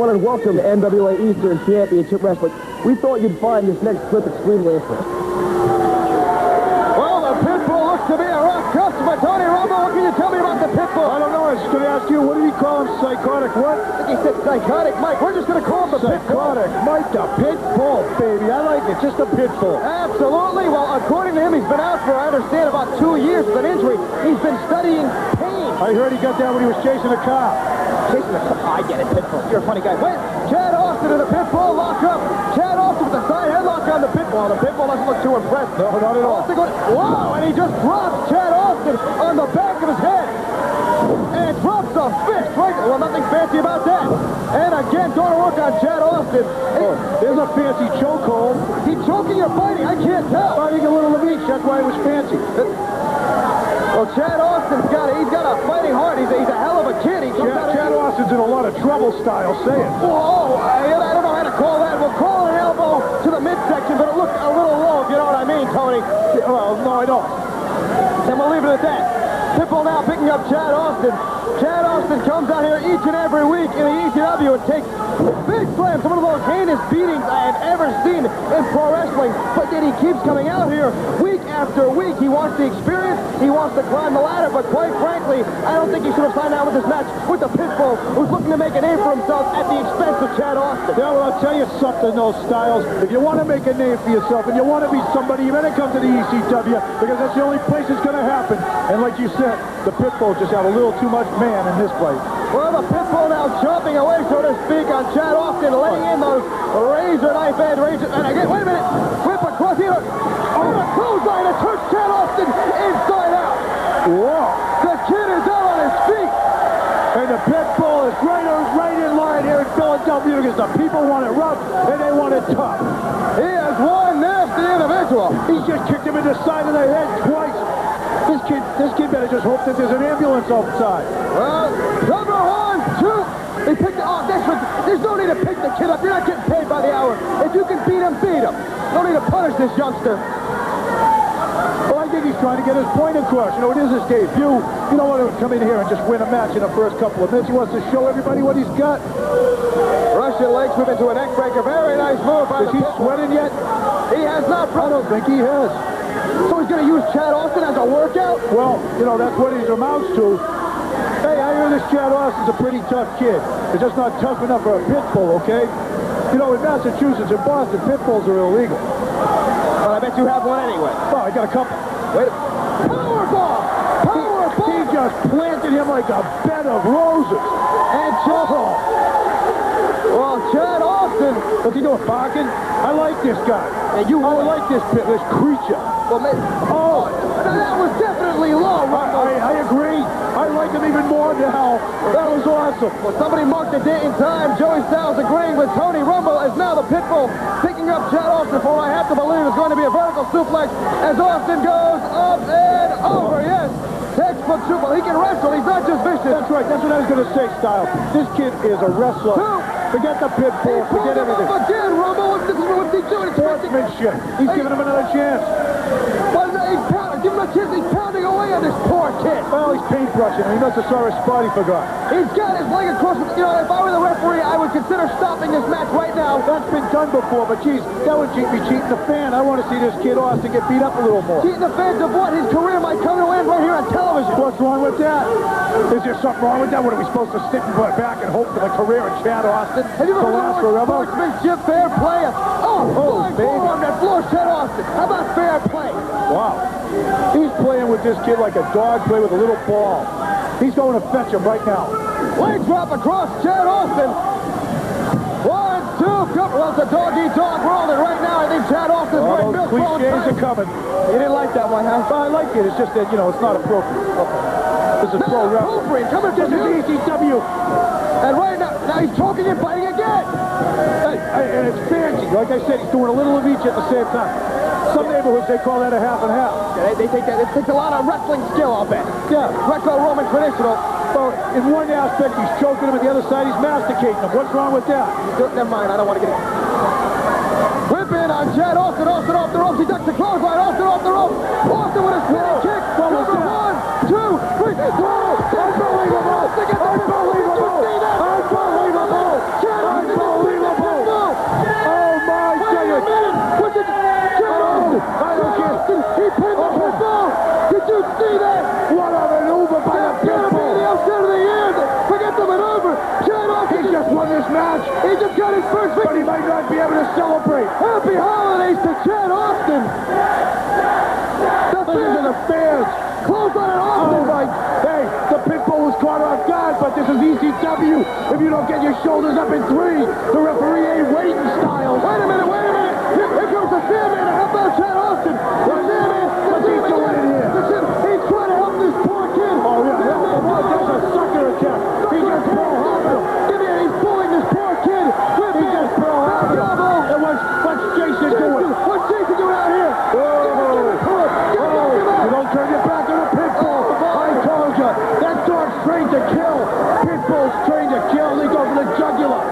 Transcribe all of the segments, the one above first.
everyone, and welcome to NWA Eastern Championship Wrestling. We thought you'd find this next clip extremely interesting. Well, the Pitbull looks to be a rough customer. Tony Rumble, what can you tell me about the Pitbull? I don't know. I was going to ask you, what did he call him? Psychotic what? I think he said psychotic Mike. We're just going to call him the Psychotic Mike, the Pitbull, baby. I like it. Just a Pitbull. Absolutely. Well, according to him, he's been out for, I understand, about 2 years with an injury. He's been studying pain. I heard he got down when he was chasing a car. Chasing a car? I get it, Pitbull. You're a funny guy. Wait, Chad Austin and the Pitbull lock up. Chad Austin with the side headlock on the Pitbull. The Pitbull doesn't look too impressed. No, not at all. Wow, and he just drops Chad Austin on the back of his head. And drops a fist right there. Well, nothing fancy about that. And again, going to work on Chad Austin. Oh, there's a fancy chokehold. He choking or biting? I can't tell. Fighting a little of each. That's why it was fancy. Well, Chad Austin's got a fighting heart. He's a hell of a kid. Chad Austin's in a lot of trouble style. Say it. Whoa, I don't know how to call that. We'll call it an elbow to the midsection, but it looked a little low, if you know what I mean, Tony. Well, no, I don't. Then we'll leave it at that. Pitbull now picking up Chad Austin. Chad Austin comes out here each and every week in the ECW and takes big slams, some of the most heinous beatings I have ever seen in pro wrestling. But yet he keeps coming out here week after week. He wants the experience. He wants to climb the ladder. But quite frankly, I don't think he should have signed out with this match with the Pitbull, who's looking to make a name for himself at the expense of Chad Austin. Yeah, well, I'll tell you something, those Styles. If you want to make a name for yourself and you want to be somebody, you better come to the ECW because that's the only place it's going to happen. And like you said, the Pitbull just have a little too much man in this place. Well, the Pitbull now chopping away, so to speak, on Chad Austin, letting in those razor knife edge, and again, wait a minute, whip across here, and a clothesline that turns Chad Austin inside out. Whoa. The kid is out on his feet. And the Pitbull is right in line here in Philadelphia because the people want it rough and they want it tough. He has one nasty individual. He's just kicked him in the side of the head twice. This kid better just hope that there's an ambulance outside. Well, number 1, 2. They picked it off. There's no need to pick the kid up. You're not getting paid by the hour. If you can beat him, beat him. No need to punish this youngster. Well, I think he's trying to get his point across. You know, it is his debut. You don't want to come in here and just win a match in the first couple of minutes. He wants to show everybody what he's got. Russian leg sweep into a neck breaker. Very nice move by the Is he sweating yet? He has not. I don't think he has. So he's going to use Chad Austin as a workout? Well, you know, that's what he amounts to. Hey, I hear this Chad Austin's a pretty tough kid. He's just not tough enough for a Pitbull, okay? You know, in Massachusetts and Boston, Pitbulls are illegal. Well, I bet you have one anyway. Oh, I got a couple. Wait. Powerball! Powerball! He just planted him like a bed of roses. And just... Well, Chad Austin... What's he doing, barking? I like this guy. And you I like this creature. Well, maybe... Oh, that was definitely low, I agree. I like him even more now. That was awesome. Well, somebody marked the date and time. Joey Styles agreeing with Tony Rumble as now the Pitbull picking up Chad Austin for what I have to believe is going to be a vertical suplex as Austin goes up and over. Yes, textbook suplex. He can wrestle. He's not just vicious. That's right. That's what I was going to say, Styles. This kid is a wrestler. Forget the Pitbull. Forget everything. Again, Rumble. What's he doing? Sportsmanship. He's giving him another chance. Well, he's pounding. Give him a chance. He's pounding away on this poor kid. Well, he's paintbrushing him. He must have saw a spot he forgot. He's got his leg across. You know, if I were the referee, I would consider stopping this match right now. That's been done before, but geez, that would be cheating the fan. I want to see this kid Austin get beat up a little more. Cheating the fans of what? His career might come to an end right here on television. What's wrong with that? Is there something wrong with that? What, are we supposed to sit back and hope for the career of Chad Austin Have you to ever last heard forever? sportsmanship, fair play? Oh, baby. forearm that floors Chad Austin. How about fair play? Wow. He's playing with this kid like a dog play with a little ball. He's going to fetch him right now. Leg drop across Chad Austin. 1, 2, good. Well, it's a dog-eat-dog world, and right now I think Chad Austin's wearing milk bone cliches pants. are coming. You didn't like that one, huh? Well, I like it. It's just that, you know, it's not appropriate. Okay. This is pro wrestling. Appropriate. Coming from This is you. ECW. And right now he's choking and biting again. And it's fancy. Like I said, he's doing a little of each at the same time. Some neighborhoods, they call that a half and half. Yeah, they take that. It takes a lot of wrestling skill, I'll bet. Yeah. Greco-Roman traditional. Well, in one aspect, he's choking him. In the other side, he's masticating him. What's wrong with that? Never mind, I don't want to get it. Whip in on Chad Austin. Austin off the ropes. He ducks the clothesline. Austin off the ropes. Austin with a spinning kick. What was Number that? 1, 2, 3. Whoa! Unbelievable! Unbelievable! Unbelievable! Chad celebrate. Happy holidays to Chad Austin. Listen to the fans. Close on it, Austin. Oh, my. Hey, the Pitbull was caught off guard, but this is ECW. If you don't get your shoulders up in 3, the referee ain't waiting, Styles. Wait a minute. Here comes the Sandman. How about Chad Austin? The Sandman. What's he doing in here? He's trying to help this poor kid. Oh, yeah. That's a sucker attack. He just Pearl Harbor. He's pulling this poor kid. He just Pearl Harbor. And what's Jason doing? What's Jason doing out here? You don't turn your back on a Pitbull. I told you. That dog's trained to kill. Pitbull's trained to kill. They go for the jugular.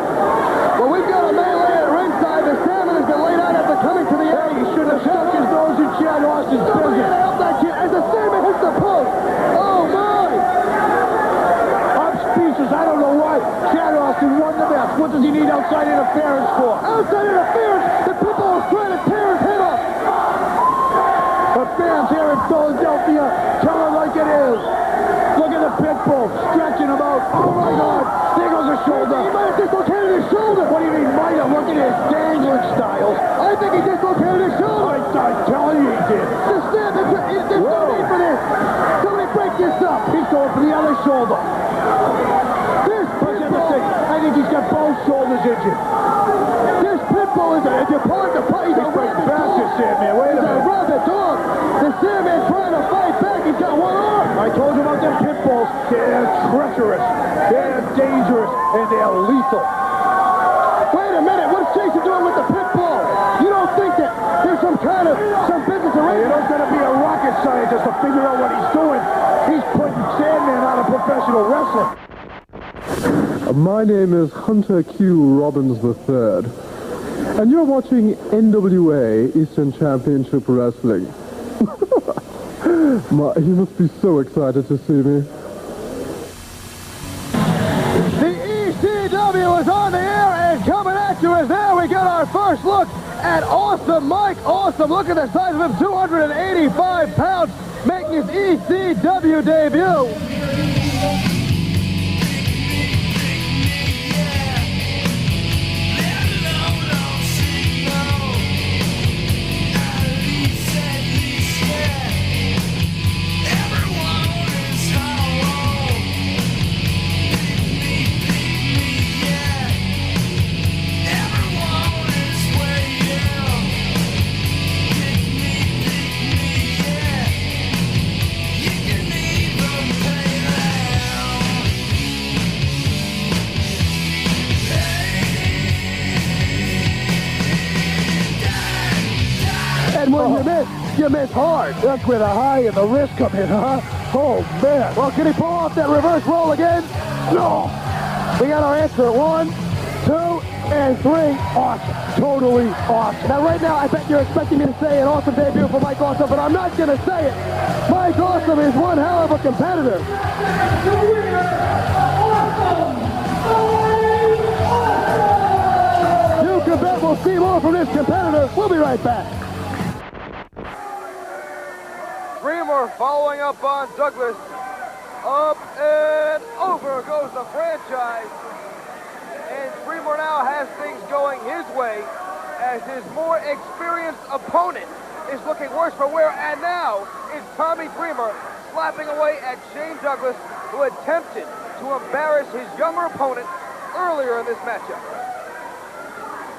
Well, we've got a melee at ringside. The Sandman has been laid out after coming to the Hey, he should have stuck his nose in Chad Austin's Somebody business. gotta help that kid as the Sandman hits the post. Oh, my. I'm speechless. I don't know why. Chad Austin won the match. What does he need outside interference for? Outside interference, the Pitbull is trying to tear his head off. The fans here in Philadelphia tell it like it is. Look at the Pitbull stretching him out. Oh, my God. There goes a shoulder. He might have dislocated his shoulder. What do you mean, might have? Look at his dangling Styles. I think he dislocated his shoulder. I'm telling you he did. The Sandman, there's no need for this. Somebody break this up. He's going for the other shoulder. This Pitbull, I think he's got both shoulders injured. this Pitbull is a departure. He's a rabid Bastard, dog. Sandman. Wait a He's a minute. rabid dog. The Sandman trying to fight back. He's got one arm. I told you about them pit bulls. They're treacherous, they're dangerous, and they're lethal. Wait a minute. What's Jason doing with the Pitbull? You don't think that there's some business You arrangement? don't got to be a rocket scientist to figure out what he's doing. He's putting Sandman out of professional wrestling. My name is Hunter Q. Robbins III, and you're watching NWA Eastern Championship Wrestling. You must be so excited to see me. The ECW is on the air and coming at you as there we get our first look at Awesome Mike Awesome. Look at the size of him, 285 pounds, making his ECW debut. And when you miss hard. That's where the high and the risk come in, huh? Oh, man. Well, can he pull off that reverse roll again? No. We got our answer. 1, 2, and 3. Awesome. Totally awesome. Now, right now, I bet you're expecting me to say an awesome debut for Mike Awesome, but I'm not going to say it. Mike Awesome is one hell of a competitor. You can bet we'll see more from this competitor. We'll be right back. Dreamer following up on Douglas. Up and over goes the franchise. And Dreamer now has things going his way as his more experienced opponent is looking worse for wear. And now it's Tommy Dreamer slapping away at Shane Douglas, who attempted to embarrass his younger opponent earlier in this matchup.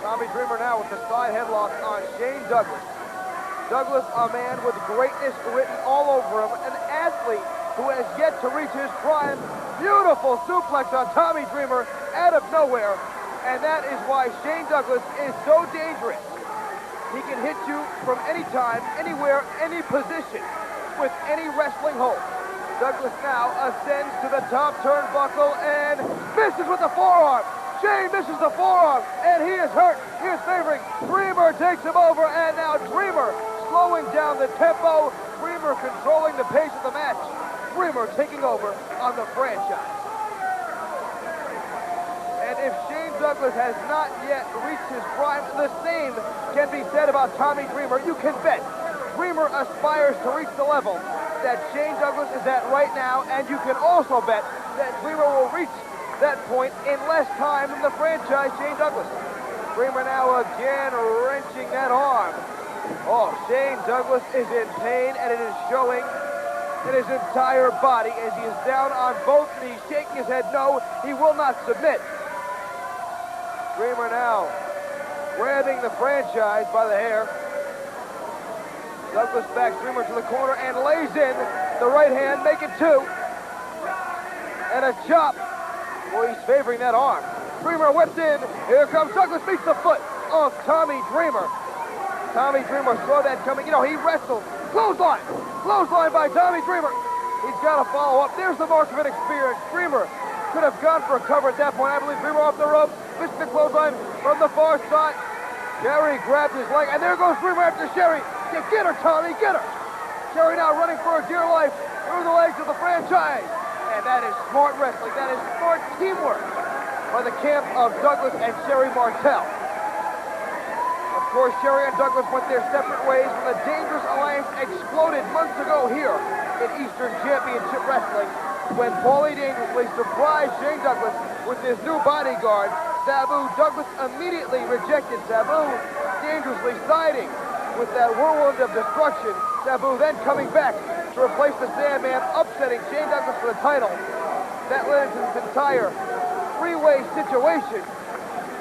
Tommy Dreamer now with the side headlock on Shane Douglas. Douglas, a man with greatness written all over him, an athlete who has yet to reach his prime. Beautiful suplex on Tommy Dreamer out of nowhere, and that is why Shane Douglas is so dangerous. He can hit you from any time, anywhere, any position, with any wrestling hold. Douglas now ascends to the top turnbuckle and misses with the forearm. Shane misses the forearm, and he is hurt. He is favoring. Dreamer takes him over, and now Dreamer slowing down the tempo. Dreamer controlling the pace of the match. Dreamer taking over on the franchise. And if Shane Douglas has not yet reached his prime, the same can be said about Tommy Dreamer. You can bet Dreamer aspires to reach the level that Shane Douglas is at right now, and you can also bet that Dreamer will reach that point in less time than the franchise Shane Douglas. Dreamer now again wrenching that arm. Oh, Shane Douglas is in pain, and it is showing in his entire body as he is down on both knees, shaking his head no, he will not submit. Dreamer now grabbing the franchise by the hair. Douglas backs Dreamer to the corner and lays in the right hand, make it two. And a chop. Boy, he's favoring that arm. Dreamer whipped in. Here comes Douglas, beats the foot of Tommy Dreamer. Tommy Dreamer saw that coming. You know, he wrestled. Clothesline. Clothesline by Tommy Dreamer. He's got to follow up. There's the mark of inexperience. Dreamer could have gone for a cover at that point. I believe Dreamer off the rope. Missed the clothesline from the far side. Sherry grabbed his leg, and there goes Dreamer after Sherry. Get her, Tommy, get her. Sherry now running for her dear life through the legs of the franchise. And that is smart wrestling. That is smart teamwork by the camp of Douglas and Sherry Martel. Of course, Sherry and Douglas went their separate ways when the Dangerous Alliance exploded months ago here in Eastern Championship Wrestling when Paulie Dangerously surprised Shane Douglas with his new bodyguard, Sabu. Douglas immediately rejected Sabu, dangerously siding with that whirlwind of destruction. Sabu then coming back to replace the Sandman, upsetting Shane Douglas for the title. That led into this entire three-way situation,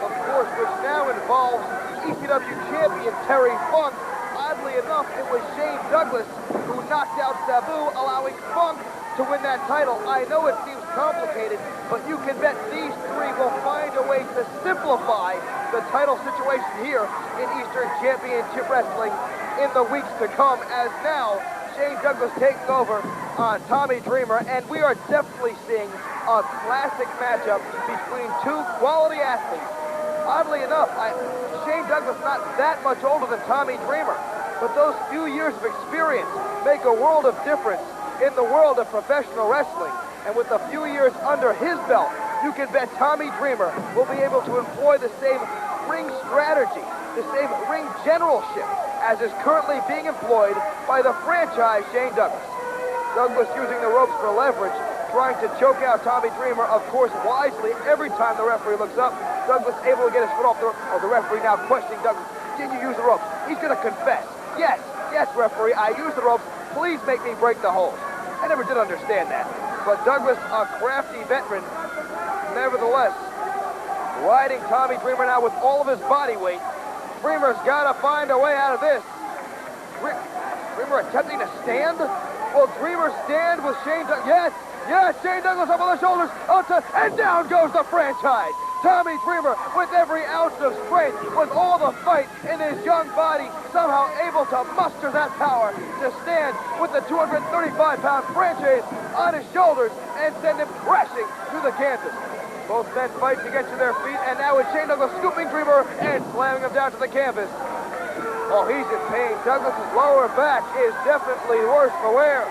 of course, which now involves ECW champion Terry Funk. Oddly enough, it was Shane Douglas who knocked out Sabu, allowing Funk to win that title. I know it seems complicated, but you can bet these three will find a way to simplify the title situation here in Eastern Championship Wrestling in the weeks to come, as now Shane Douglas taking over on Tommy Dreamer, and we are definitely seeing a classic matchup between two quality athletes. Oddly enough, Shane Douglas not that much older than Tommy Dreamer, but those few years of experience make a world of difference in the world of professional wrestling. And with a few years under his belt, you can bet Tommy Dreamer will be able to employ the same ring strategy, the same ring generalship as is currently being employed by the franchise Shane Douglas. Douglas using the ropes for leverage, trying to choke out Tommy Dreamer, of course, wisely. Every time the referee looks up, Douglas able to get his foot off the rope. Oh, the referee now questioning Douglas. Did you use the ropes? He's going to confess. Yes, referee, I used the ropes. Please make me break the hold. I never did understand that. But Douglas, a crafty veteran, nevertheless, riding Tommy Dreamer now with all of his body weight. Dreamer's got to find a way out of this. Dreamer attempting to stand? Will Dreamer stand with Shane Douglas? Yes, Shane Douglas up on the shoulders, and down goes the franchise. Tommy Dreamer, with every ounce of strength, with all the fight in his young body, somehow able to muster that power to stand with the 235-pound franchise on his shoulders and send him crashing through the canvas. Both men fight to get to their feet, and now it's Shane Douglas scooping Dreamer and slamming him down to the canvas. Oh, he's in pain. Douglas's lower back is definitely worse for wear.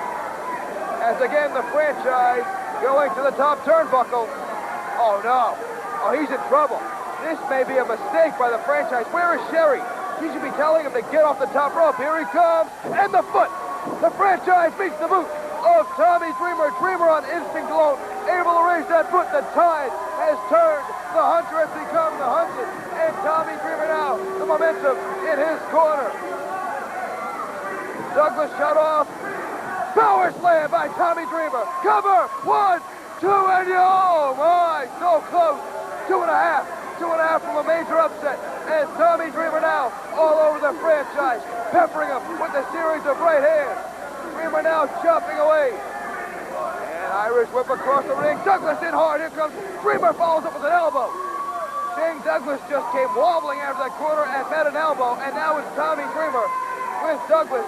As again, the franchise going to the top turnbuckle. Oh, no. Oh, he's in trouble. This may be a mistake by the franchise. Where is Sherry? He should be telling him to get off the top rope. Here he comes. And the foot. The franchise beats the boot of Tommy Dreamer. Dreamer on instinct alone, able to raise that foot. The tide has turned. The hunter has become the hunted. And Tommy Dreamer now, the momentum in his corner. Douglas shut off. Power slam by Tommy Dreamer. Cover. 1, 2, and oh my, so close. 2.5. 2.5 from a major upset. And Tommy Dreamer now all over the franchise, peppering him with a series of right hands. Dreamer now chopping away. And Irish whip across the ring. Douglas in hard. Here comes Dreamer, follows up with an elbow. Shane Douglas just came wobbling out of that corner and met an elbow. And now it's Tommy Dreamer with Douglas.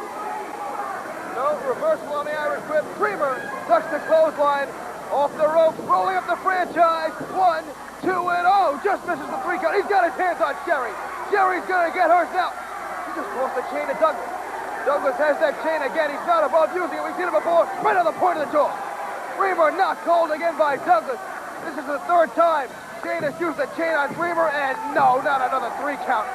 No reversal on the Irish whip. Dreamer ducks the clothesline off the ropes, rolling up the franchise. 1, 2, and oh, just misses the 3 count. He's got his hands on Sherry. Sherry's gonna get hers now. He just lost the chain to Douglas. Douglas has that chain again. He's not above using it. We've seen it before. Right on the point of the jaw. Dreamer knocked cold again by Douglas. This is the 3rd time Shane has used the chain on Dreamer, and no, not another 3 count.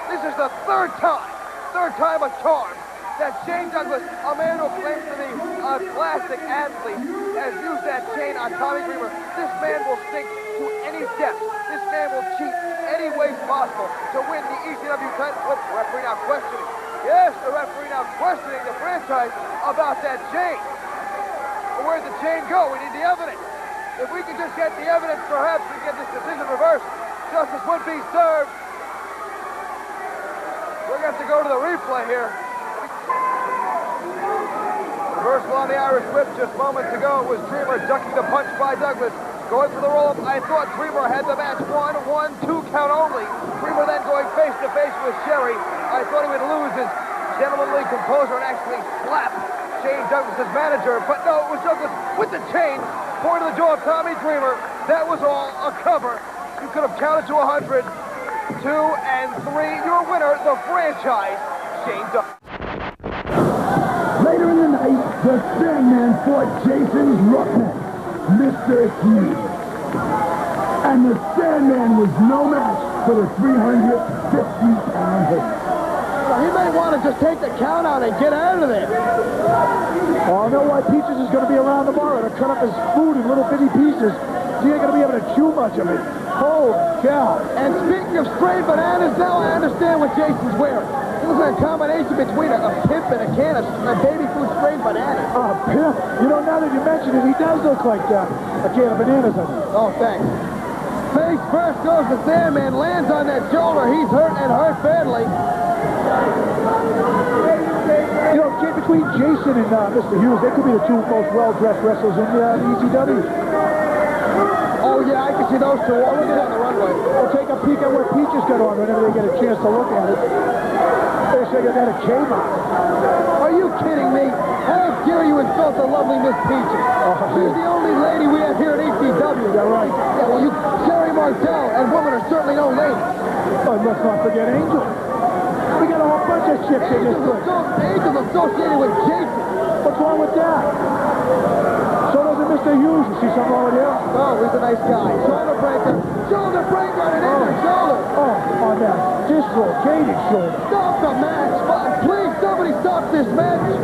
This is the 3rd time. 3rd time a charm that Shane Douglas, a man who claims to be a classic athlete, has used that chain on Tommy Dreamer. This man will sink to any depth. This man will cheat any ways possible to win the ECW title. Look, the referee now questioning. Yes, the referee now questioning the franchise about that chain. Well, where'd the chain go? We need the evidence. If we could just get the evidence, perhaps we get this decision reversed. Justice would be served. We're going to have to go to the replay here. Reversal on the Irish whip just moments ago. It was Dreamer ducking the punch by Douglas. Going for the roll-up. I thought Dreamer had the match won. 1-2 count only. Dreamer then going face-to-face with Sherry. I thought he would lose his gentlemanly composure and actually slap Shane Douglas' manager. But no, it was Douglas with the chain. Point to the jaw of Tommy Dreamer. That was all a cover. You could have counted to 100. 2 and 3. Your winner, the franchise, Shane Douglas. Later in the night, the Sandman fought Jason's roughneck, Mr. Hughes. And the Sandman was no match for the 350-pound hitter. He may want to just take the count out and get out of there. Oh, I know why Peaches is going to be around tomorrow to cut up his food in little bitty pieces. He ain't going to be able to chew much of it. Holy cow. And speaking of stray bananas, now I understand what Jason's wearing. It looks like a combination between a pimp and a can of baby food strained bananas. Pimp. You know, now that you mention it, he does look like a can of bananas. Oh, thanks. Face first goes the Sandman, lands on that shoulder. He's hurt and hurt badly. You know, between Jason and Mr. Hughes, they could be the two most well-dressed wrestlers in the ECW. Oh, yeah, I can see those two walking down the runway. We'll take a peek at what Peaches got on whenever they get a chance to look at it. They're saying that a chain on. Are you kidding me? How dare you insult the lovely Miss Peaches? She's the only lady we have here at ECW. Yeah, right. Yeah, well, Sherry Martel and women are certainly no ladies. Oh, let's not forget Angel. We got a whole bunch of chicks in this place. Angel's associated with Jason. What's wrong with that? So doesn't Mr. Hughes. You see something wrong with him? Oh, he's a nice guy. Shoulder breaker. Shoulder breaker and an injured shoulder. Oh, on that dislocated shoulder. Stop the match. Please, somebody stop this match.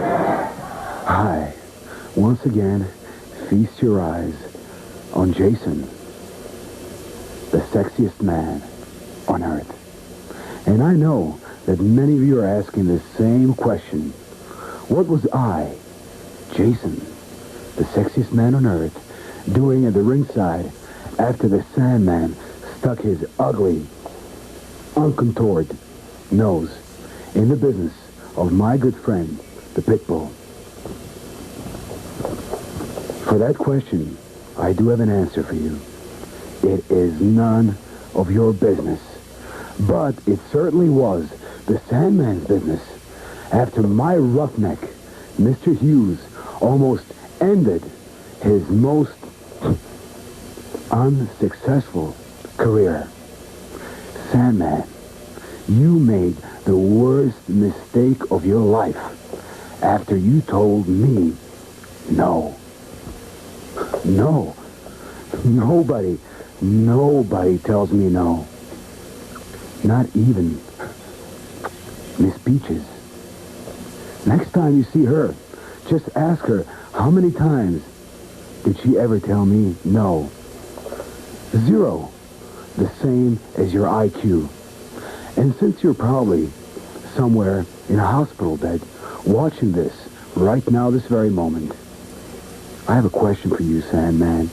Hi. Once again, feast your eyes on Jason, the sexiest man on earth. And I know that many of you are asking the same question. What was I, Jason, the sexiest man on earth, doing at the ringside after the Sandman stuck his ugly, uncontoured nose in the business of my good friend, the Pitbull? For that question, I do have an answer for you. It is none of your business. But it certainly was the Sandman's business after my roughneck, Mr. Hughes, almost ended his most unsuccessful career. Sandman, you made the worst mistake of your life after you told me no. No. Nobody tells me no. Not even Miss Peaches. Next time you see her, just ask her how many times did she ever tell me no. 0. The same as your IQ. And since you're probably somewhere in a hospital bed watching this right now, this very moment, I have a question for you, Sandman.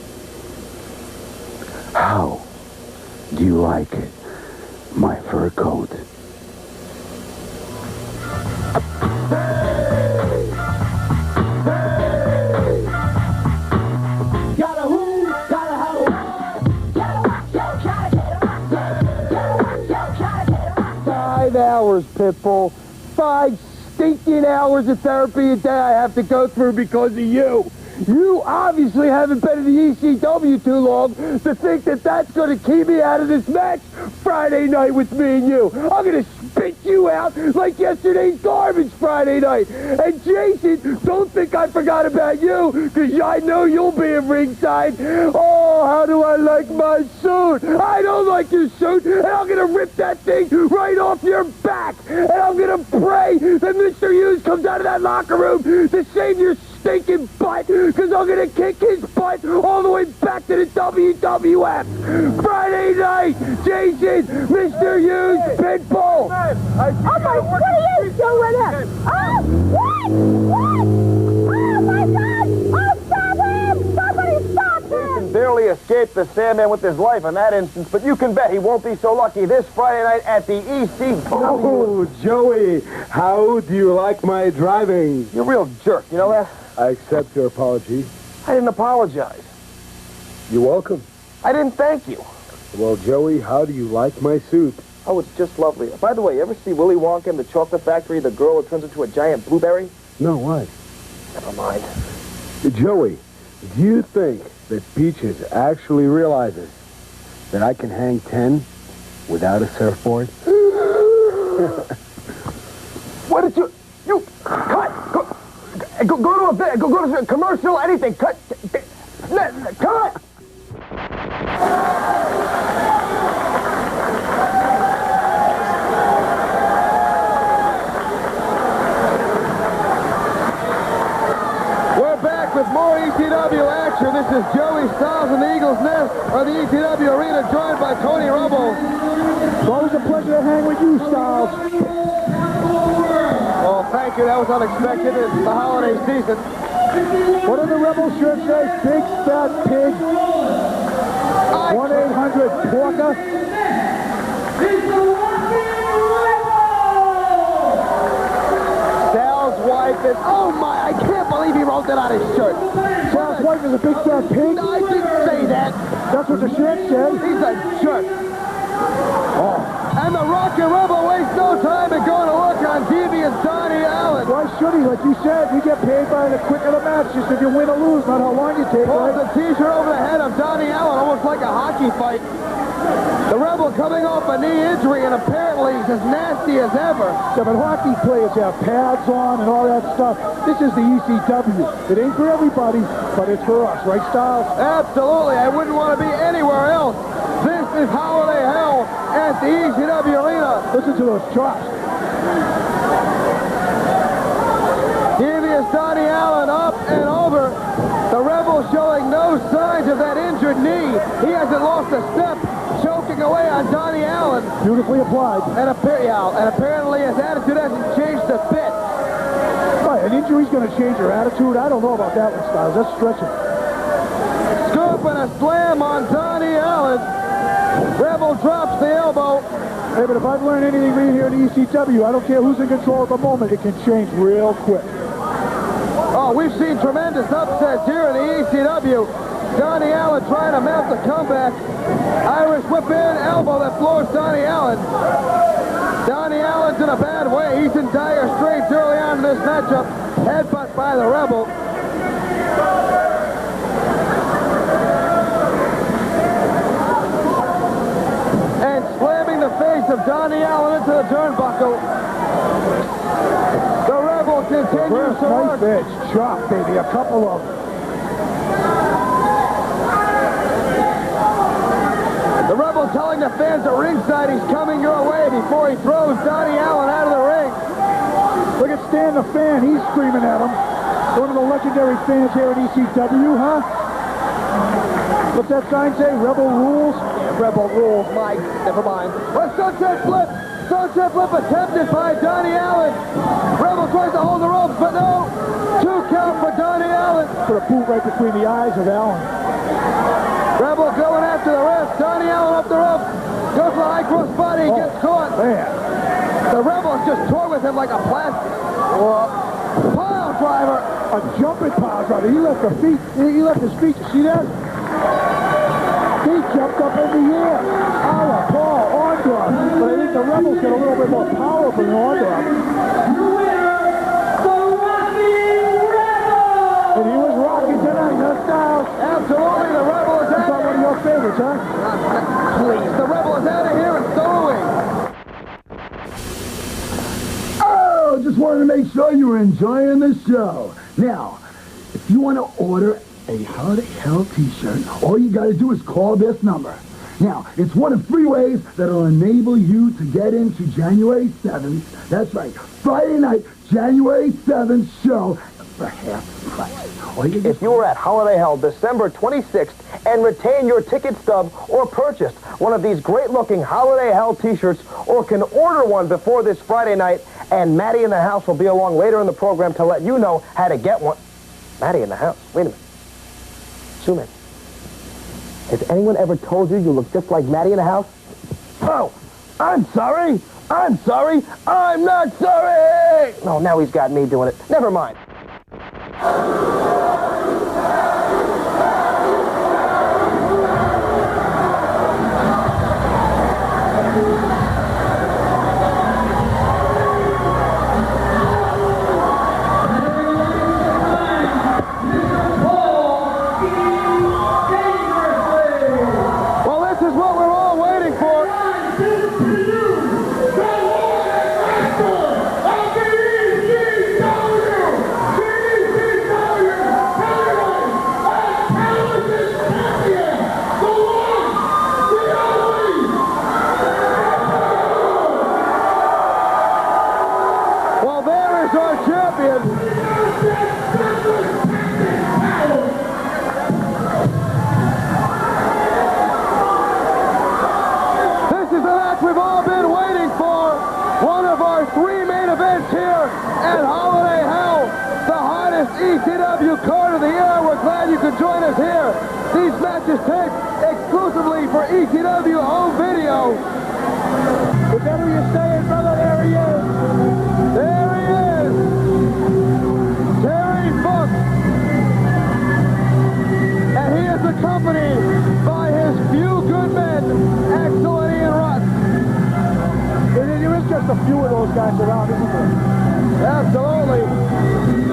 How do you like my fur coat? Gotta who, gotta how, gotta watch your try to get 5 hours, Pitbull. 5 stinking hours of therapy a day I have to go through because of you. You obviously haven't been in the ECW too long to think that that's going to keep me out of this match Friday night with me and you. I'm going to spit you out like yesterday's garbage Friday night. And Jason, don't think I forgot about you, because I know you'll be at ringside. Oh, how do I like my suit? I don't like your suit, and I'm going to rip that thing right off your back. And I'm going to pray that Mr. Hughes comes out of that locker room to save your stinking butt, because I'm going to kick his butt all the way back to the WWF. Friday night, Jason, Mr. Hughes, Pitbull. Oh my, what are you doing here? Oh, what? What? Oh my God! Oh, stop him! Somebody stop him! Jason barely escaped the Sandman with his life in that instance, but you can bet he won't be so lucky this Friday night at the ECW. Oh, Joey, how do you like my driving? You're a real jerk, you know that? I accept your apology. I didn't apologize. You're welcome. I didn't thank you. Well, Joey, how do you like my suit? Oh, it's just lovely. By the way, you ever see Willy Wonka in the Chocolate Factory, the girl that turns into a giant blueberry? No, why? Never mind. Joey, do you think that Peaches actually realizes that I can hang 10 without a surfboard? What did you cut? Go to a bit. Go to a commercial. Anything. Cut. We're back with more ECW action. This is Joey Styles in the Eagles Nest of the ECW Arena, joined by Tony Rumble. It's always a pleasure to hang with you, Styles. Oh, thank you. That was unexpected. It's the holiday season. What did the Rebel shirt say? Big fat pig. 1-800-PORCA. Sal's wife is... Oh, my... I can't believe he wrote that on his shirt. Sal's wife is a big fat pig. I didn't say that. That's what the shirt says. He's a jerk. And the Rocket Rebel wastes no time in going to look on Devious Donnie Allen. Why should he? Like you said, we get paid by the quick of the match, just if you win or lose, not how long you take, Pulls right? the t-shirt over the head of Donnie Allen, almost like a hockey fight. The Rebel coming off a knee injury, and apparently he's as nasty as ever. Yeah, but hockey players have pads on and all that stuff. This is the ECW. It ain't for everybody, but it's for us, right, Styles? Absolutely. I wouldn't want to be anywhere else. This is holiday hell at the ECW Arena. Listen to those chops. Devious Donnie Allen up and over. The Rebel showing no signs of that injured knee. He hasn't lost a step, choking away on Donnie Allen. Beautifully applied. And apparently his attitude hasn't changed a bit. Right, an injury's going to change your attitude. I don't know about that one, Styles. That's stretching. Scoop and a slam on Donnie Allen. Rebel drops the elbow. Hey, but if I've learned anything being here in ECW, I don't care who's in control at the moment. It can change real quick. Oh, we've seen tremendous upsets here in the ECW. Donnie Allen trying to mount the comeback. Irish whip in, elbow that floors Donnie Allen. Donnie Allen's in a bad way. He's in dire straits early on in this matchup. Headbutt by the Rebel. And slamming the face of Donnie Allen into the turnbuckle. The Rebel continues to work. Nice edge. Chop, baby. A couple of them. The Rebel telling the fans at ringside he's coming your way before he throws Donnie Allen out of the ring. Look at Stan the fan. He's screaming at him. One of the legendary fans here at ECW, huh? What's that sign say? Rebel rules? Yeah, Rebel rules, Mike. Never mind. A sunset flip. Sunset flip attempted by Donnie Allen. Rebel tries to hold the ropes, but no. 2 count for Donnie Allen. Put a boot right between the eyes of Allen. Rebel going after the ref. Donnie Allen up the rope. Goes for the high cross body and gets caught. Man. The Rebels just tore with him like a plastic. Pile driver. A jumping pile driver. He left the feet. He left his feet. You see that? He jumped up in the air. Our Paul Orndorff. But I think the Rebels got a little bit more power from Orndorff. And he was rocking tonight, huh, Styles? Absolutely, the Rebel is He's out. one of your favorites, huh? Please, the Rebel is out of here and so are we. Oh, just wanted to make sure you were enjoying the show. Now, if you want to order a Holiday Hell t-shirt, all you got to do is call this number. Now, it's one of 3 ways that'll enable you to get into January 7th. That's right, Friday night, January 7th show for half price. If you were at Holiday Hell December 26th and retain your ticket stub or purchased one of these great-looking Holiday Hell t-shirts or can order one before this Friday night, and Maddie in the House will be along later in the program to let you know how to get one. Maddie in the House? Wait a minute. Zoom in. Has anyone ever told you you look just like Maddie in the House? Oh, I'm sorry. I'm sorry. I'm not sorry. No, now he's got me doing it. Never mind. Well, this is what we're all waiting for. Well, there is our champion. This is the match we've all been waiting for. One of our three main events here at Holiday Hell. The hottest ECW card of the year. We're glad you could join us here. These matches taped exclusively for ECW home video. Whatever you're saying, brother, there he is. There he is. Terry Funk. And he is accompanied by his few good men, Axel and Ian Rutt. There is just a few of those guys around, isn't there? Absolutely.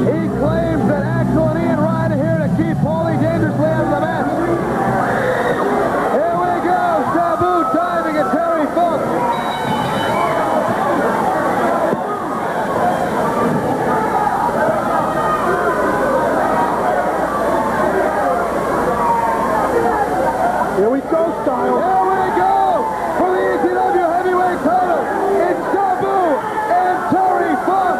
He claims that Axel and Ian Rutt are here to keep Paulie dangerously out of the match. Here we go. Sabu diving at Terry Funk. Here we go, Styles. Here we go for the ECW heavyweight title. It's Sabu and Terry Funk.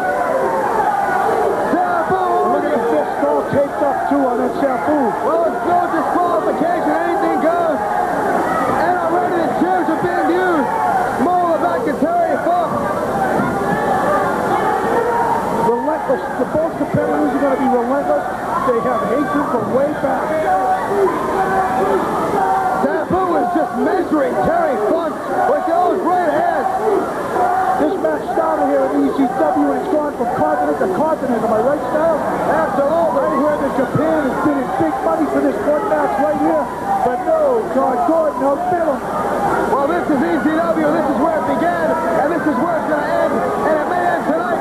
Sabu. Look at the fist all taped up, too, on that Sabu. Well, it's no disqualification. Anything goes. And already the chairs are being used. Mola back to Terry Funk. Relentless. The both competitors are going to be relentless. They have hatred from way back. Sabu is just measuring Terry Funk with those right hands. This match started here at ECW and it's gone from continent to continent. Am I right, Styles? Absolutely. I heard that Japan is bidding big money for this one match right here. But no, John Gordon outbid him. Well, this is ECW. This is where it began, and this is where it's going to end. And it may end tonight.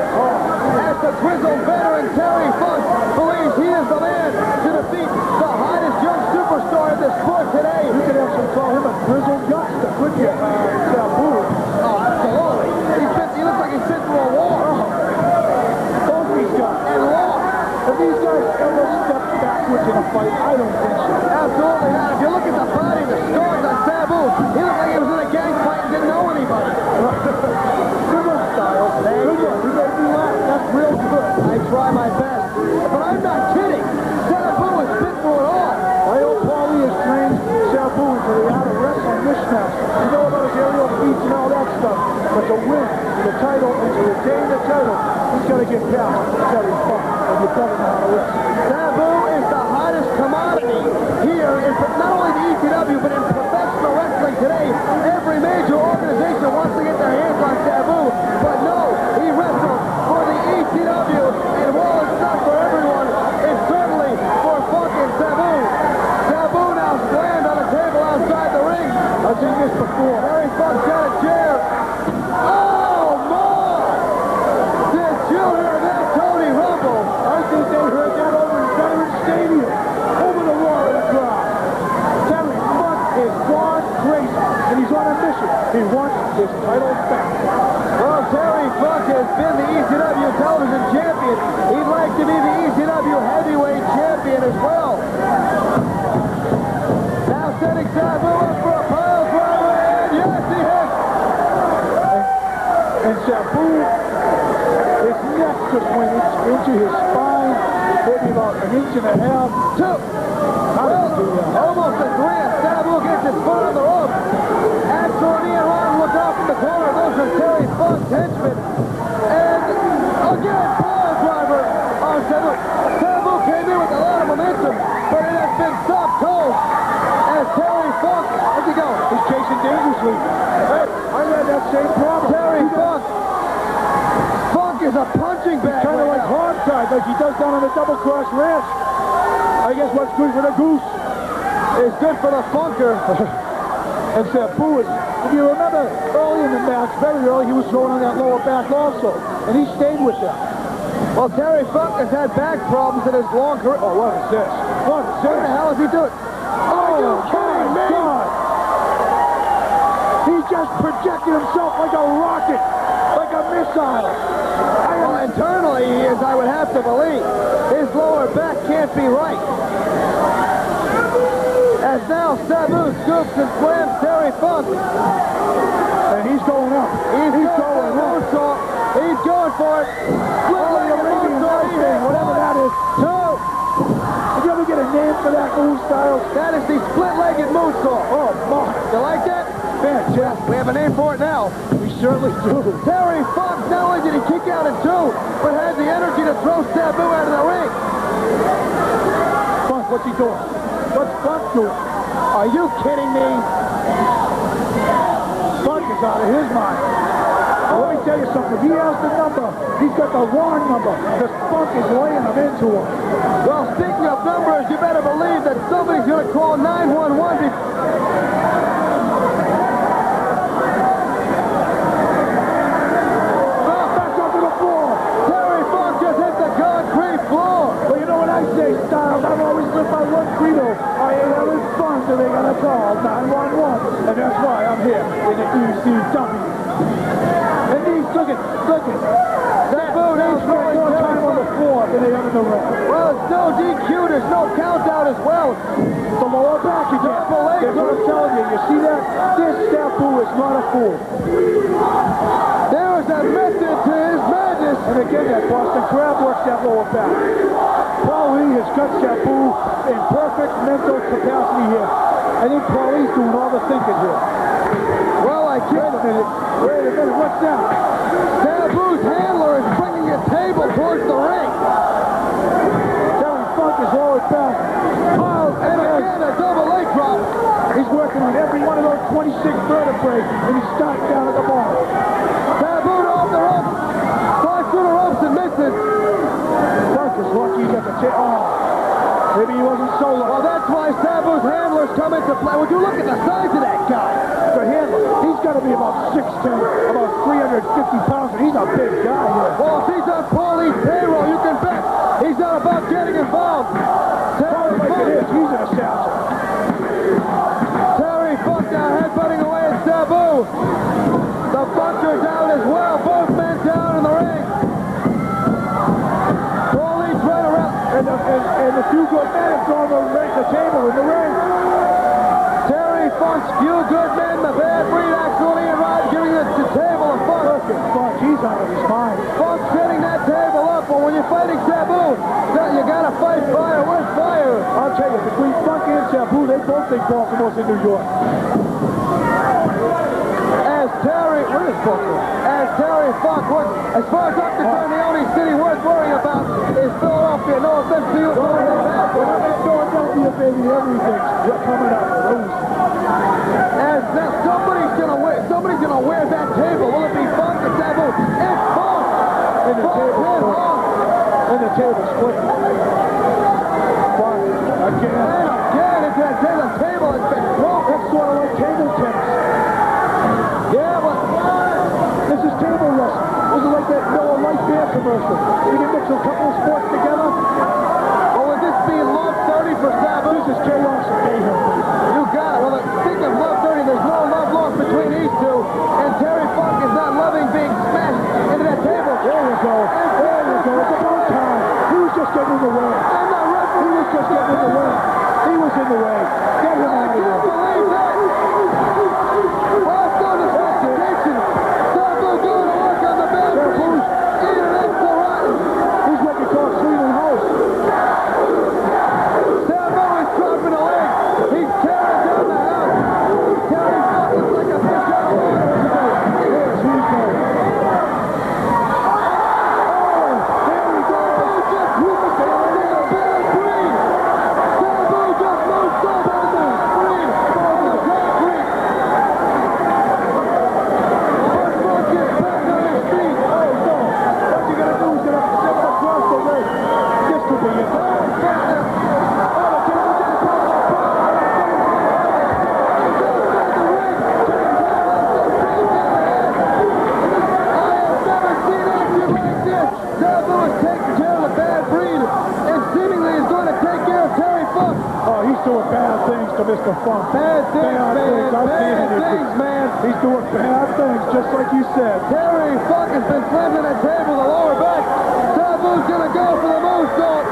As the grizzled veteran Terry Funk believes he is the man to defeat the hottest young superstar in the sport today. You could actually call him a grizzled youngster, couldn't you? Sabu. Oh, absolutely. He looks like he's been through a war. Both these guys. And lost. Have these guys ever stepped backwards in a fight? I don't think so. Absolutely not. If you look at the body, the scars on Sabu, he looked like he was in a gang fight and didn't know anybody. Good one, Styles. Good one. You made me laugh. That's real good. I try my best. But I'm not kidding. Sabu has been through it all. I hope Paulie has trained Sabu into the art of wrestling mismatch. You know about his aerial feats and all that stuff. But to win the title and to retain the title, he's got to get past Terry Funk. And you better know how to wrestle. Sabu is the hottest commodity here in not only the ECW, but in professional wrestling today. Every major organization wants to get their hands on Sabu, but no, he wrestled for the ECW, and while it's not for everyone, it's certainly for Funk and Sabu. Sabu now slammed on the table outside the ring. I've seen this before. Terry Funk's got a chair. Oh, my! Did you hear that, Tony Rumble? I think they heard that over in Veterans Stadium. Over the wall of the crowd. Terry Funk is gone crazy. And he's on a mission. He wants his title back. Well, Terry Funk has been the ECW television champion. He'd like to be the ECW heavyweight champion as well. Now setting Sabu up for a pile driver, and yes, he hits. And Sabu is neck neck just went into his spine, maybe about an inch and a half. Two. Almost a grand. Sabu gets his foot on the rope. Axel and Ian Rotten look off in the corner. Those are Terry Funk's henchmen. And again, pile driver on Sabu. Sabu came in with a lot of momentum, but it has been stopped cold as Terry Funk. Where's he go? He's chasing dangerously. Hey, I had that same problem. Terry Funk. Funk is a punching bag. Kind of right like now. hog-tied, like he does down on the Double Cross Ranch. I guess what's good for the goose is good for the Funker. And Sabu is, if you remember early in the match, very early, he was throwing on that lower back also. And he stayed with that. Well, Terry Funk has had back problems in his long career. Oh, what is this? What is this? What the hell is he doing? Oh, my God! He just projected himself like a rocket, like a missile. Well, internally he is, I would have to believe. His lower back can't be right. As now Sabu scoops and slams Terry Funk. And he's going up. He's going up. He's going for it. The Arabian Night thing, whatever that is. Two. Did you ever get a name for that move, Styles? That is the split-legged moonsault. Oh, my. You like that? Fantastic. We have a name for it now. We certainly do. Terry Funk not only did he kick out in two, but had the energy to throw Sabu out of the ring. Funk, what's he doing? What's Funk doing? Are you kidding me? Funk is out of his mind. Now, let me tell you something. He has the number. He's got the wrong number. Because Funk is laying them into him. Well, speaking of numbers, you better believe that somebody's going to call 911. Back up to the floor. Terry Funk just hit the concrete floor. Well, you know what I say, Styles? I've always lived by one credo. I ain't having fun, so they're going to call 911. And that's why I'm here in the ECW. And he's looking. Sabu now He's throwing more time on the floor than they have in the ring. Well, it's no DQ. There's no count out as well. The lower back again. Double leg. That's what I'm telling you. You see that? This Sabu is not a fool. There is a method to his madness. And again, that Boston Crab works that lower back. Paul Lee has got Sabu in perfect mental capacity here. I think Paul Lee's doing all the thinking here. Well, I can't. Wait a minute. What's that? Sabu's handler is bringing a table towards the ring. Terry Funk is lowered back. Oh, and again, a double leg drop. He's working on every one of those 26 vertebrae, and he's starting down at the bottom. Sabu off the ropes. Flies through the ropes and misses. Funk is lucky he got the tail. Oh, maybe he wasn't so lucky. Well, that's why Sabu's handlers come into play. Would you look at the size of that guy? The handler, he's got to be about 6'10", about 350 pounds, and he's a big guy here. Well, if he's on Paulie's payroll, you can bet he's not about getting involved. Terry Like it is, he's an assassin. Terry Funk now headbutting away at Sabu. The Funker's out as well. Both men down in the ring. Paulie's right around. And the few good men have thrown the table in the ring. Terry Funk's few good men, the bad breed Axel and Ian Rod giving the table a Funk. Look at Funk, he's out of his mind. Funk setting that table up, but when you're fighting Sabu, you gotta fight fire with fire. I'll tell you, between Funk and Sabu, they both think Baltimore's in New York. As Terry Funk, as far as I'm concerned, the only city worth worrying about is Philadelphia. No offense to you. Philadelphia, baby, everything's coming up. As somebody's gonna wear that table. Will it be Funk or Sabu? It's Funk. And the table split. Funk, again. And again, it's the table has been broken. That's sort of like table tennis. Yeah, but This is table wrestling. This is like that Miller Lite beer commercial. You can mix a couple of sports together. well, would this be love 30 for Sabu? This is chaos and mayhem. You got it. Well, speaking of love 30, there's no love lost between these two, and Terry Funk is not loving being smashed into that table. There you go. There you go. It's about time. He was just getting in the way. And the referee He was just getting in the way. He was in the way. Get him I out of can't here. believe that. Well, it's no investigation. Sabu going to work on the bad breed. Ian and Axel Rotten. doing bad things to Mr. Funk. Bad things, man. I've seen Bad it. things, man. He's doing bad things, just like you said. Terry Funk has been slammed in the table, the lower back. Sabu's gonna go for the moonsault.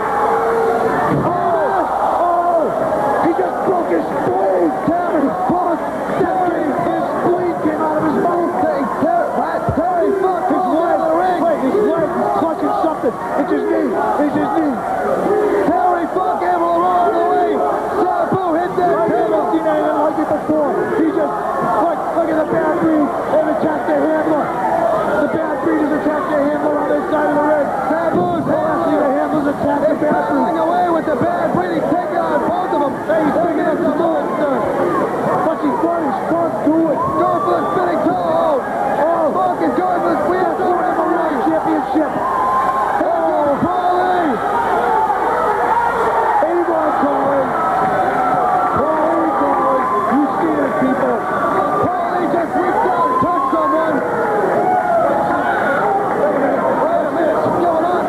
Oh! He just broke his spleen! Terry Funk. His spleen came out of his mouth. Terry Funk His falls leg, out of the ring. wait, his leg is clutching something. It's his knee. It's his knee. Terry Funk able to roll out of the way. Sabu hit that I've never table. seen anything like it before. He just, look at the bad breed and attacked the handler. The bad breed has attacked the handler on this side of the ring. Sabu's Actually, the handler's attacked the bad breed. battling away with the bad breed. He's taking on both of them. Hey, he's picking up the monster. What's he doing? He's Funk do it. Going for the spinning toe. Oh, Funk is going for the squeeze. that's doing it for the championship. Oh, Paulie. Avon calling. Paulie calling. You see it, people. Paulie just reached out and touched someone. Wait a minute. What's going on?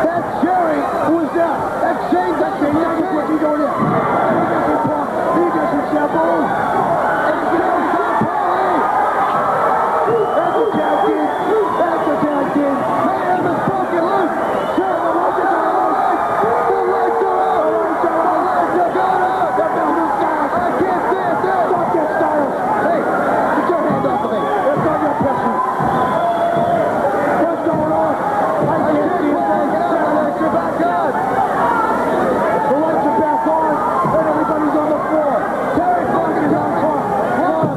That's Jerry. Who is that? That's Shane. That's Shane. What's he doing here? He doesn't Punk. He doesn't Sabu. It's Jerry from Paulie. That's a tag team. That's a tag team. Mayhem is broken loose. Sure, the lights are out. The lights are out. The lights are going out. The Belgian Styles. I can't see it there. Fuck that Styles. Hey, get your hand off of me. It's on your pistol. What's going on? I can't see it. The lights are back on. The lights are back on, and everybody's on the floor. Terry Funk is on top. 1,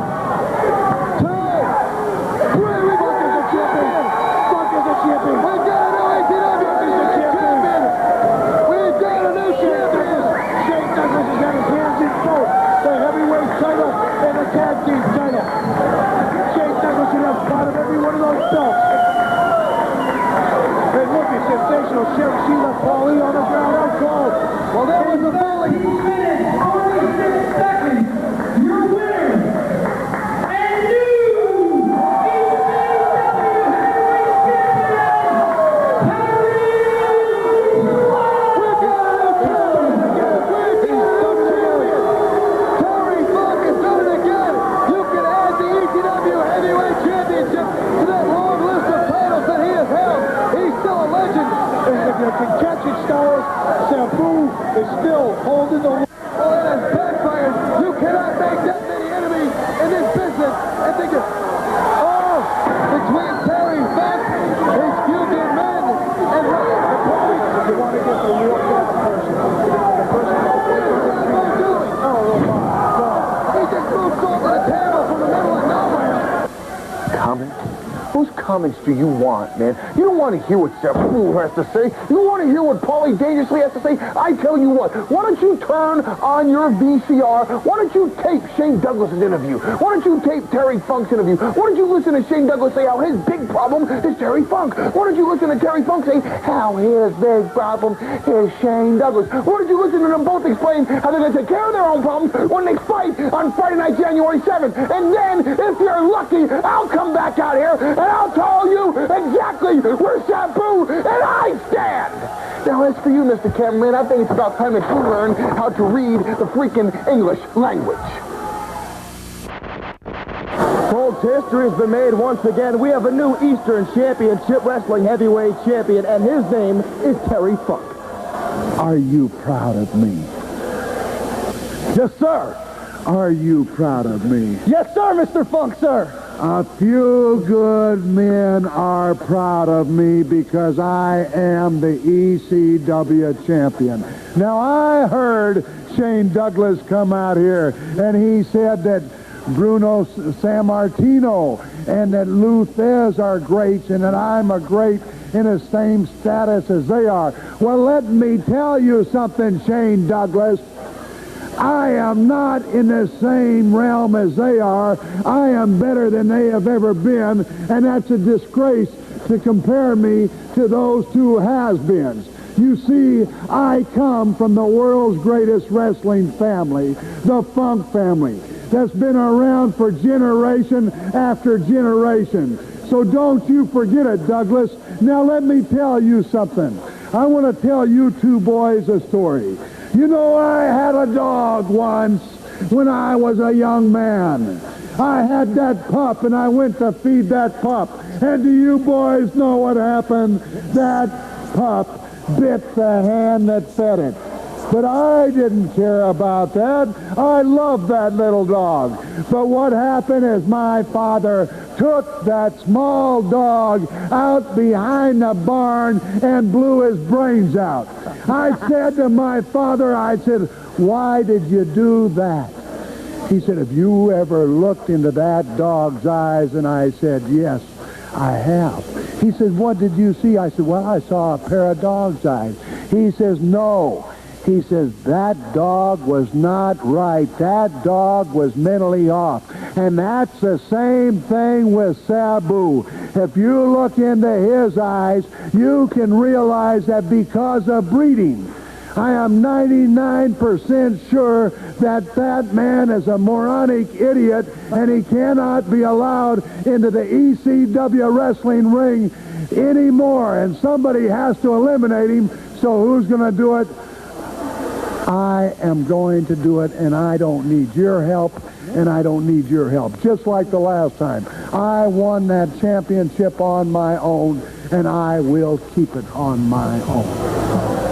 2, 3. Funk is a champion. Funk is a champion. We've got a new ECW champion. We've got a new champion. Shane Douglas has had his hands in both the heavyweight title and the tag team title. Shane Douglas should have part of every one of those belts. And look at sensational Sherry Sheila Paulie on the ground out cold. Well, there was a bully. Terry Funk has done it again. You can add the ECW Heavyweight Championship to that long list of titles that he has held. He's still a legend. If you can catch it, Styles, Sabu is still holding the Well, it has backfired. You cannot make that many enemies in this business and think of, oh, between Terry Funk, his few good men, and You want to get the real bad person. The person what is Sabu doing? oh my God. He just moved off the table from the middle of nowhere. Comments? Whose comments do you want, man? You don't want to hear what Sabu has to say. You want to hear what Paulie Dangerously has to say? I tell you what, why don't you turn on your VCR? Why don't you tape Shane Douglas' interview? Why don't you tape Terry Funk's interview? Why don't you listen to Shane Douglas say how his big problem is Terry Funk? Why don't you listen to Terry Funk say how his big problem is Shane Douglas? Why don't you listen to them both explain how they're going to take care of their own problems when they fight on Friday night, January 7th? And then, if you're lucky, I'll come back out here and I'll tell you exactly where Sabu and I stand. Now, as for you, Mr. Cameraman, I think it's about time that you learn how to read the freaking English language. Folks, history has been made once again. We have a new Eastern Championship Wrestling Heavyweight Champion, and his name is Terry Funk. Are you proud of me? Yes, sir. Are you proud of me? Yes, sir, Mr. Funk, sir. A few good men are proud of me because I am the ECW champion. Now, I heard Shane Douglas come out here, and he said that Bruno Sammartino and that Lou Thez are greats and that I'm a great in the same status as they are. Well, let me tell you something, Shane Douglas. I am not in the same realm as they are. I am better than they have ever been, and that's a disgrace to compare me to those two has-beens. You see, I come from the world's greatest wrestling family, the Funk family, that's been around for generation after generation. So don't you forget it, Douglas. Now let me tell you something. I want to tell you two boys a story. You know, I had a dog once when I was a young man. I had that pup, and I went to feed that pup. And do you boys know what happened? That pup bit the hand that fed it. But I didn't care about that. I loved that little dog. But what happened is my father took that small dog out behind the barn and blew his brains out. I said to my father, I said, why did you do that? He said, have you ever looked into that dog's eyes? And I said, yes, I have. He said, what did you see? I said, well, I saw a pair of dog's eyes. He says, no. He says, that dog was not right. That dog was mentally off. And that's the same thing with Sabu. If you look into his eyes, you can realize that because of breeding, I am 99% sure that that man is a moronic idiot, and he cannot be allowed into the ECW wrestling ring anymore. And somebody has to eliminate him. So who's going to do it? I am going to do it, and I don't need your help, and I don't need your help. Just like the last time. I won that championship on my own, and I will keep it on my own.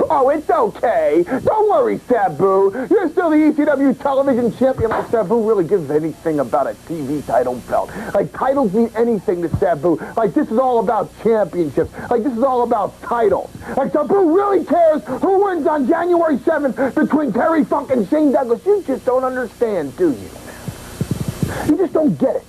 Oh, it's okay. Don't worry, Sabu. You're still the ECW television champion. Like, Sabu really gives anything about a TV title belt. Like, titles mean anything to Sabu. Like, this is all about championships. Like, this is all about titles. Like, Sabu really cares who wins on January 7th between Terry Funk and Shane Douglas. You just don't understand, do you? You just don't get it.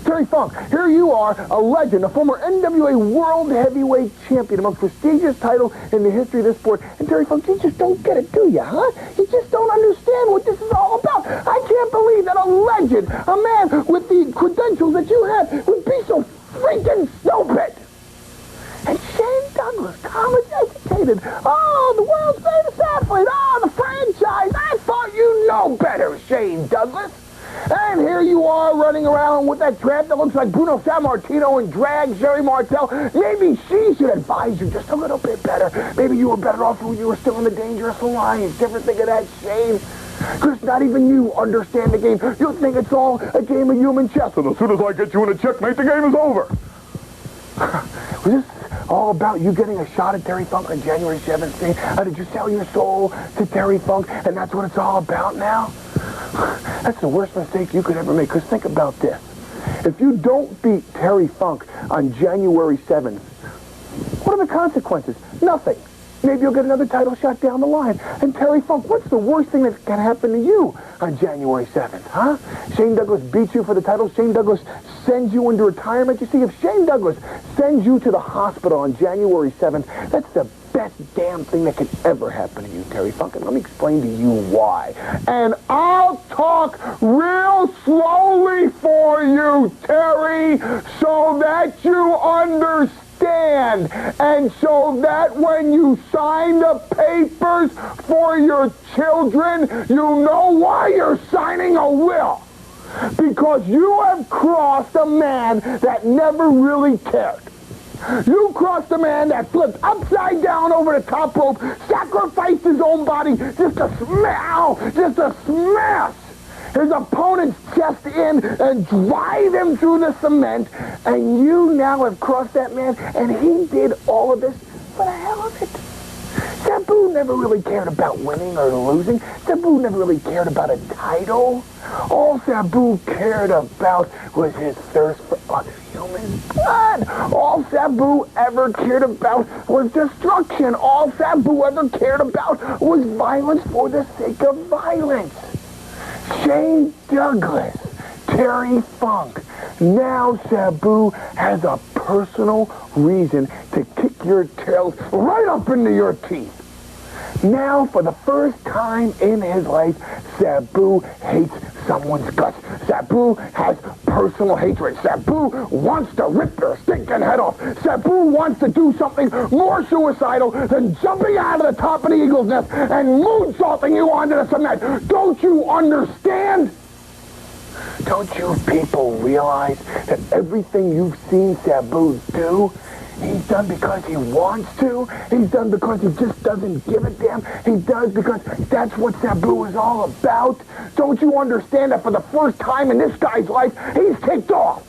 Terry Funk, here you are, a legend, a former NWA World Heavyweight Champion, the most prestigious title in the history of this sport. And Terry Funk, you just don't get it, do you, huh? You just don't understand what this is all about. I can't believe that a legend, a man with the credentials that you have, would be so freaking stupid. And Shane Douglas, calm and educated. Oh, the world's famous athlete. Oh, the franchise. I thought you know better, Shane Douglas. And here you are running around with that tramp that looks like Bruno Sammartino and drag Sherry Martel. Maybe she should advise you just a little bit better. Maybe you were better off when you were still in the Dangerous Alliance. Ever think of that, Shane? Because not even you understand the game. You think it's all a game of human chess. And as soon as I get you in a checkmate, the game is over. Was this all about you getting a shot at Terry Funk on January 7th? Did you sell your soul to Terry Funk, and that's what it's all about now? That's the worst mistake you could ever make, because think about this. If you don't beat Terry Funk on January 7th, what are the consequences? Nothing. Maybe you'll get another title shot down the line. And Terry Funk, what's the worst thing that can happen to you on January 7th, huh? Shane Douglas beats you for the title. Shane Douglas sends you into retirement. You see, if Shane Douglas sends you to the hospital on January 7th, that's the best damn thing that could ever happen to you, Terry Funk. And let me explain to you why. And I'll talk real slowly for you, Terry, so that you understand. And so that when you sign the papers for your children, you know why you're signing a will. Because you have crossed a man that never really cared. You crossed a man that flipped upside down over the top rope, sacrificed his own body just to smash his opponent's chest in and drive him through the cement. And you now have crossed that man, and he did all of this for the hell of it. Sabu never really cared about winning or losing. Sabu never really cared about a title. All Sabu cared about was his thirst for other human blood. All Sabu ever cared about was destruction. All Sabu ever cared about was violence for the sake of violence. Shane Douglas, Terry Funk. Now Sabu has a personal reason to kick your tails right up into your teeth. Now, for the first time in his life, Sabu hates someone's guts. Sabu has personal hatred. Sabu wants to rip their stinking head off. Sabu wants to do something more suicidal than jumping out of the top of the eagle's nest and moonsaulting you onto the cement. Don't you understand? Don't you people realize that everything you've seen Sabu do, he's done because he wants to? He's done because he just doesn't give a damn? He does because that's what Sabu is all about? Don't you understand that for the first time in this guy's life, he's kicked off?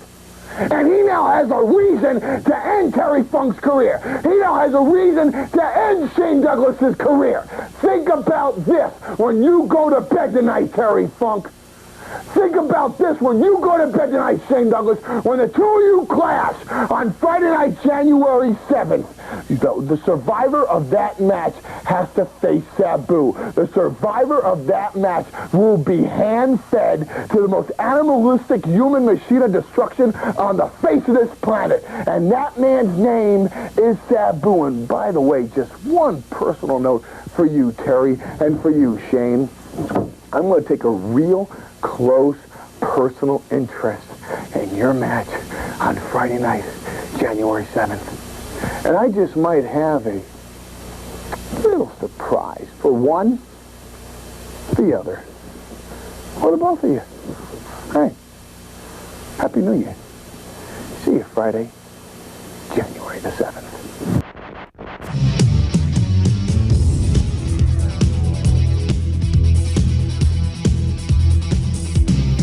And he now has a reason to end Terry Funk's career. He now has a reason to end Shane Douglas's career. Think about this when you go to bed tonight, Terry Funk. Think about this when you go to bed tonight, Shane Douglas, when the two of you clash on Friday night, January 7th. The survivor of that match has to face Sabu. The survivor of that match will be hand-fed to the most animalistic human machine of destruction on the face of this planet. And that man's name is Sabu. And by the way, just one personal note for you, Terry, and for you, Shane. I'm going to take a real close personal interest in your match on Friday night, January 7th. And I just might have a little surprise for one, the other, or the both of you. Hey, Happy New Year. See you Friday, January the 7th.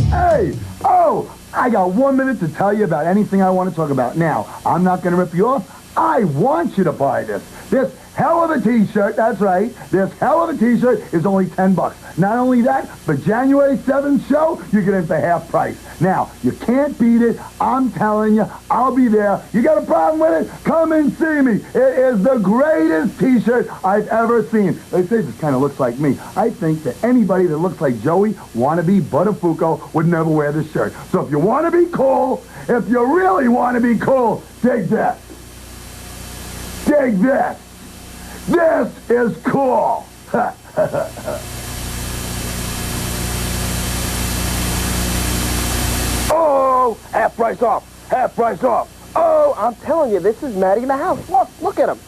Hey! Oh! I got 1 minute to tell you about anything I want to talk about. Now, I'm not going to rip you off. I want you to buy this. This hell of a t-shirt, that's right. This hell of a t-shirt is only $10. Not only that, for January 7th show, you get it for half price. Now, you can't beat it. I'm telling you, I'll be there. You got a problem with it? Come and see me. It is the greatest t-shirt I've ever seen. They say this kind of looks like me. I think that anybody that looks like Joey, wannabe Buttafuoco, would never wear this shirt. So if you want to be cool, if you really want to be cool, dig this. Dig this. This is cool. Oh, half price off. Half price off. Oh, I'm telling you, this is Maddie in the house. Look at him.